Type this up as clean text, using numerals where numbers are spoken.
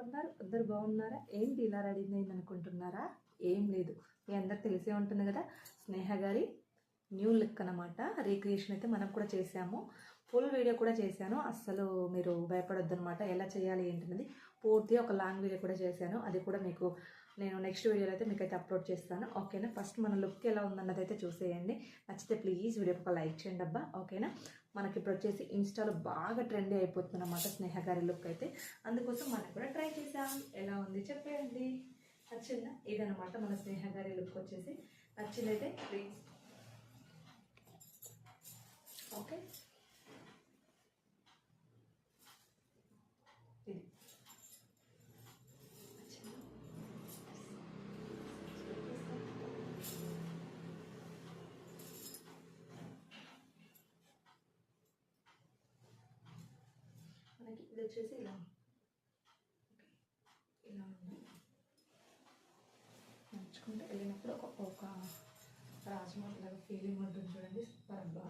ఉన్నారు? అందరు బాగున్నారా? ఏంటి ఇలా రెడీ అయింది అనుకుంటున్నారా? ఏం లేదు, మీ అందరికి తెలిసే ఉంటుంది కదా, స్నేహ గారి న్యూ లుక్ అనమాట. రీక్రియేషన్ అయితే మనం కూడా చేసాము, ఫుల్ వీడియో కూడా చేశాను. అస్సలు మీరు భయపడొద్దు అనమాట. ఎలా చేయాలి ఏంటనేది పూర్తిగా ఒక లాంగ్ వీడియో కూడా చేశాను. అది కూడా మీకు నేను నెక్స్ట్ వీడియోలో అయితే మీకైతే అప్లోడ్ చేస్తాను. ఓకేనా? ఫస్ట్ మన లుక్ ఎలా ఉందన్నది అయితే చూసేయండి. నచ్చితే ప్లీజ్ వీడియోకి ఒక లైక్ చేయండి అబ్బా. ఓకేనా? మనకి ఇప్పుడు వచ్చేసి ఇన్స్టాలో బాగా ట్రెండీ అయిపోతుంది అన్నమాట స్నేహ గారి లుక్ అయితే. అందుకోసం మనం కూడా ట్రై చేసాం. ఎలా ఉంది చెప్పేయండి. నచ్చిందా? ఇదనమాట మన స్నేహ గారి లుక్ వచ్చేసి. నచ్చిందైతే ప్లీజ్. ఓకే, ఇది మనకి ఇది వచ్చేసి ఇలా ఇలా ఉంది. నడుచుకుంటే వెళ్ళినప్పుడు ఒక రాజమౌళి లాగా ఫీలింగ్ ఉంటుంది చూడండి. సూపర్ అబ్బా.